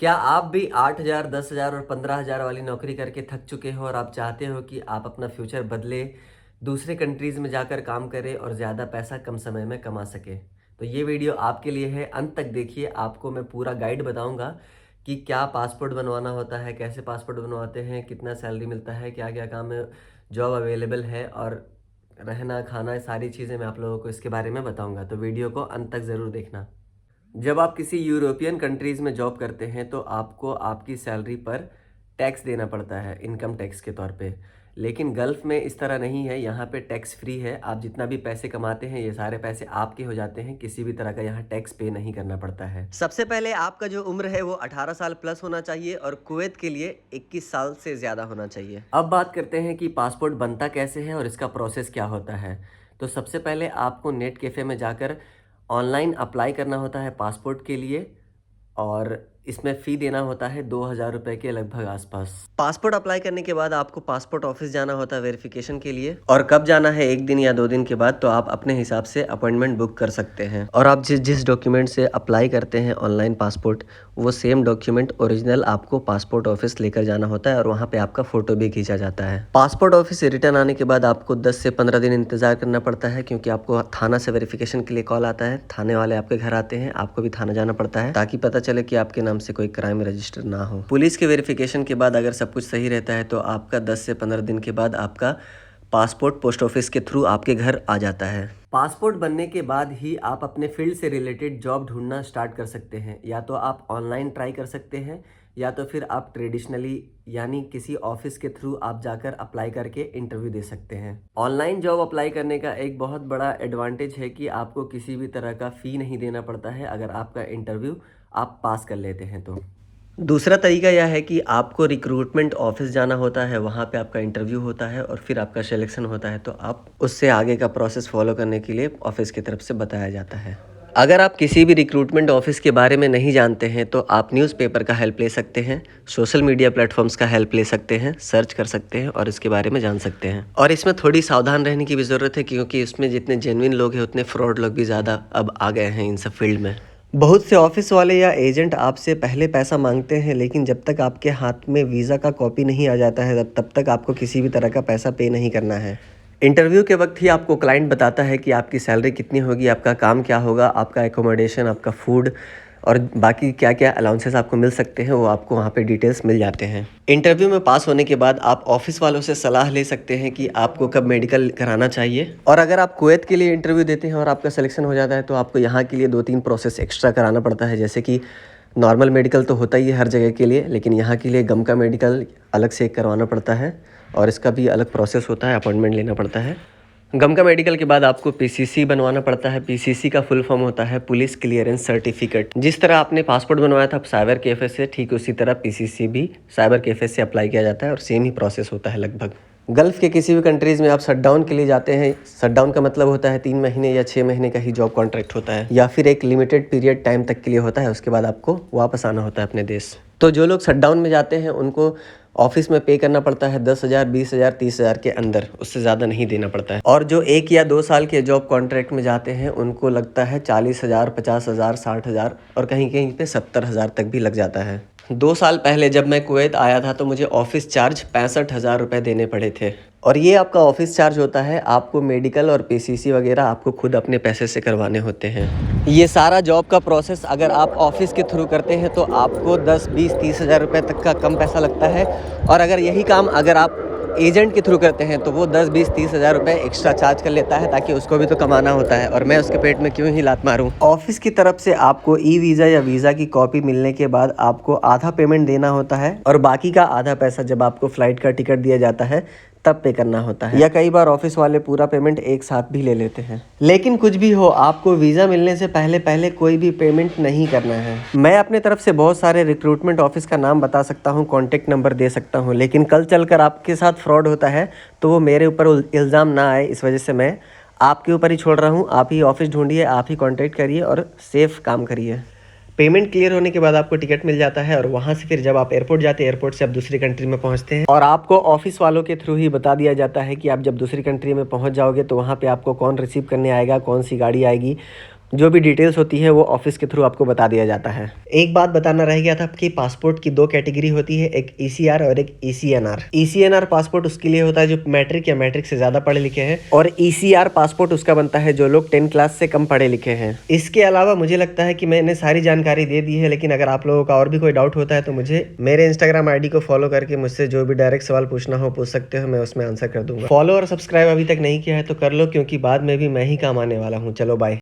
क्या आप भी 8,000, 10,000 और 15,000 वाली नौकरी करके थक चुके हो और आप चाहते हो कि आप अपना फ्यूचर बदले, दूसरे कंट्रीज़ में जाकर काम करें और ज़्यादा पैसा कम समय में कमा सकें? तो ये वीडियो आपके लिए है, अंत तक देखिए। आपको मैं पूरा गाइड बताऊँगा कि क्या पासपोर्ट बनवाना होता है, कैसे पासपोर्ट बनवाते हैं, कितना सैलरी मिलता है, क्या-क्या काम में जॉब अवेलेबल है और रहना, खाना, सारी चीज़ें मैं आप लोगों को इसके बारे में बताऊँगा। तो वीडियो को अंत तक ज़रूर देखना। जब आप किसी यूरोपियन कंट्रीज़ में जॉब करते हैं तो आपको आपकी सैलरी पर टैक्स देना पड़ता है, इनकम टैक्स के तौर पे। लेकिन गल्फ़ में इस तरह नहीं है, यहाँ पे टैक्स फ्री है। आप जितना भी पैसे कमाते हैं ये सारे पैसे आपके हो जाते हैं, किसी भी तरह का यहाँ टैक्स पे नहीं करना पड़ता है। सबसे पहले आपका जो उम्र है वो 18 साल प्लस होना चाहिए और कुवैत के लिए 21 साल से ज़्यादा होना चाहिए। अब बात करते हैं कि पासपोर्ट बनता कैसे है और इसका प्रोसेस क्या होता है। तो सबसे पहले आपको नेट कैफ़े में जाकर ऑनलाइन अप्लाई करना होता है पासपोर्ट के लिए और इसमें फ़ी देना होता है 2,000 रुपए के लगभग आसपास। पासपोर्ट अप्लाई करने के बाद आपको पासपोर्ट ऑफिस जाना होता है वेरिफिकेशन के लिए। और कब जाना है, 1 दिन या 2 दिन के बाद, तो आप अपने हिसाब से अपॉइंटमेंट बुक कर सकते हैं। और आप जिस जिस डॉक्यूमेंट से अप्लाई करते हैं ऑनलाइन पासपोर्ट, वो सेम डॉक्यूमेंट ओरिजिनल आपको पासपोर्ट ऑफिस लेकर जाना होता है और वहाँ पे आपका फ़ोटो भी खींचा जाता है। पासपोर्ट ऑफिस से रिटर्न आने के बाद आपको 10 से 15 दिन इंतज़ार करना पड़ता है, क्योंकि आपको थाना से वेरिफिकेशन के लिए कॉल आता है। थाने वाले आपके घर आते हैं, आपको भी थाना जाना पड़ता है ताकि पता चले कि आपके नाम से कोई क्राइम रजिस्टर ना हो। पुलिस के वेरिफिकेशन के बाद अगर सब कुछ सही रहता है तो आपका 10 से 15 दिन के बाद आपका पासपोर्ट पोस्ट ऑफिस के थ्रू आपके घर आ जाता है। पासपोर्ट बनने के बाद ही आप अपने फील्ड से रिलेटेड जॉब ढूंढना स्टार्ट कर सकते हैं। या तो आप ऑनलाइन ट्राई कर सकते हैं या तो फिर आप ट्रेडिशनली यानी किसी ऑफिस के थ्रू आप जाकर अप्लाई करके इंटरव्यू दे सकते हैं। ऑनलाइन जॉब अप्लाई करने का एक बहुत बड़ा एडवांटेज है कि आपको किसी भी तरह का फ़ी नहीं देना पड़ता है अगर आपका इंटरव्यू आप पास कर लेते हैं तो। दूसरा तरीका यह है कि आपको रिक्रूटमेंट ऑफिस जाना होता है, वहाँ पे आपका इंटरव्यू होता है और फिर आपका सिलेक्शन होता है, तो आप उससे आगे का प्रोसेस फॉलो करने के लिए ऑफिस की तरफ से बताया जाता है। अगर आप किसी भी रिक्रूटमेंट ऑफिस के बारे में नहीं जानते हैं तो आप न्यूज़पेपर का हेल्प ले सकते हैं, सोशल मीडिया प्लेटफॉर्म्स का हेल्प ले सकते हैं, सर्च कर सकते हैं और इसके बारे में जान सकते हैं। और इसमें थोड़ी सावधान रहने की भी ज़रूरत है, क्योंकि इसमें जितने जेन्युइन लोग हैं उतने फ्रॉड लोग भी ज़्यादा अब आ गए हैं इन सब फील्ड में। बहुत से ऑफिस वाले या एजेंट आपसे पहले पैसा मांगते हैं, लेकिन जब तक आपके हाथ में वीज़ा का कॉपी नहीं आ जाता है तब तक आपको किसी भी तरह का पैसा पे नहीं करना है। इंटरव्यू के वक्त ही आपको क्लाइंट बताता है कि आपकी सैलरी कितनी होगी, आपका काम क्या होगा, आपका एकोमोडेशन, आपका फूड और बाकी क्या क्या अलाउंसेस आपको मिल सकते हैं, वो आपको वहाँ पे डिटेल्स मिल जाते हैं। इंटरव्यू में पास होने के बाद आप ऑफिस वालों से सलाह ले सकते हैं कि आपको कब मेडिकल कराना चाहिए। और अगर आप कुवैत के लिए इंटरव्यू देते हैं और आपका सिलेक्शन हो जाता है तो आपको यहाँ के लिए 2-3 प्रोसेस एक्स्ट्रा कराना पड़ता है। जैसे कि नॉर्मल मेडिकल तो होता ही है हर जगह के लिए, लेकिन यहाँ के लिए गम का मेडिकल अलग से करवाना पड़ता है और इसका भी अलग प्रोसेस होता है, अपॉइंटमेंट लेना पड़ता है। गम का मेडिकल के बाद आपको पीसीसी बनवाना पड़ता है। पीसीसी का फुल फॉर्म होता है पुलिस क्लियरेंस सर्टिफिकेट। जिस तरह आपने पासपोर्ट बनवाया था साइबर कैफे से, ठीक उसी तरह पीसीसी भी साइबर कैफे से अप्लाई किया जाता है और सेम ही प्रोसेस होता है लगभग। गल्फ़ के किसी भी कंट्रीज़ में आप शटडाउन के लिए जाते हैं, शटडाउन का मतलब होता है 3 महीने या 6 महीने का ही जॉब कॉन्ट्रैक्ट होता है, या फिर एक लिमिटेड पीरियड टाइम तक के लिए होता है, उसके बाद आपको वापस आना होता है अपने देश। तो जो लोग शटडाउन में जाते हैं उनको ऑफिस में पे करना पड़ता है 10,000, 20,000, 30,000 के अंदर, उससे ज़्यादा नहीं देना पड़ता है। और जो 1 या 2 साल के जॉब कॉन्ट्रैक्ट में जाते हैं उनको लगता है 40,000, 50,000, 60,000 और कहीं कहीं पे 70,000 तक भी लग जाता है। 2 साल पहले जब मैं कुवैत आया था तो मुझे ऑफिस चार्ज 65,000 रुपये देने पड़े थे। और ये आपका ऑफिस चार्ज होता है, आपको मेडिकल और पीसीसी वगैरह आपको खुद अपने पैसे से करवाने होते हैं। ये सारा जॉब का प्रोसेस अगर आप ऑफिस के थ्रू करते हैं तो आपको 10, 20, 30,000 रुपये तक का कम पैसा लगता है। और अगर यही काम अगर आप एजेंट के थ्रू करते हैं तो वो 10, 20, 30,000 रुपये एक्स्ट्रा चार्ज कर लेता है, ताकि उसको भी तो कमाना होता है और मैं उसके पेट में क्यों ही लात मारूं। ऑफिस की तरफ से आपको ई वीज़ा या वीज़ा की कॉपी मिलने के बाद आपको आधा पेमेंट देना होता है और बाकी का आधा पैसा जब आपको फ़्लाइट का टिकट दिया जाता है तब पे करना होता है, या कई बार ऑफिस वाले पूरा पेमेंट एक साथ भी ले लेते हैं। लेकिन कुछ भी हो, आपको वीज़ा मिलने से पहले कोई भी पेमेंट नहीं करना है। मैं अपने तरफ से बहुत सारे रिक्रूटमेंट ऑफिस का नाम बता सकता हूँ, कॉन्टेक्ट नंबर दे सकता हूँ, लेकिन कल चलकर आपके साथ फ्रॉड होता है तो वो मेरे ऊपर इल्ज़ाम ना आए, इस वजह से मैं आपके ऊपर ही छोड़ रहा हूँ। आप ही ऑफिस ढूंढिए, आप ही कॉन्टेक्ट करिए और सेफ़ काम करिए। पेमेंट क्लियर होने के बाद आपको टिकट मिल जाता है और वहाँ से फिर जब आप एयरपोर्ट जाते हैं, एयरपोर्ट से आप दूसरी कंट्री में पहुँचते हैं और आपको ऑफिस वालों के थ्रू ही बता दिया जाता है कि आप जब दूसरी कंट्री में पहुँच जाओगे तो वहाँ पे आपको कौन रिसीव करने आएगा, कौन सी गाड़ी आएगी, जो भी डिटेल्स होती है वो ऑफिस के थ्रू आपको बता दिया जाता है। एक बात बताना रह गया था कि पासपोर्ट की 2 कैटेगरी होती है, एक ECR और एक ECNR। ECNR पासपोर्ट उसके लिए होता है जो मैट्रिक या मैट्रिक से ज़्यादा पढ़े लिखे हैं, और ECR पासपोर्ट उसका बनता है जो लोग 10 क्लास से कम पढ़े लिखे हैं। इसके अलावा मुझे लगता है कि मैंने सारी जानकारी दे दी है, लेकिन अगर आप लोगों का और भी कोई डाउट होता है तो मुझे मेरे इंस्टाग्राम ID को फॉलो करके मुझसे जो भी डायरेक्ट सवाल पूछना हो पूछ सकते हो, मैं उसमें आंसर कर दूंगा। फॉलो और सब्सक्राइब अभी तक नहीं किया है तो कर लो, क्योंकि बाद में भी मैं ही काम आने वाला हूँ। चलो बाय।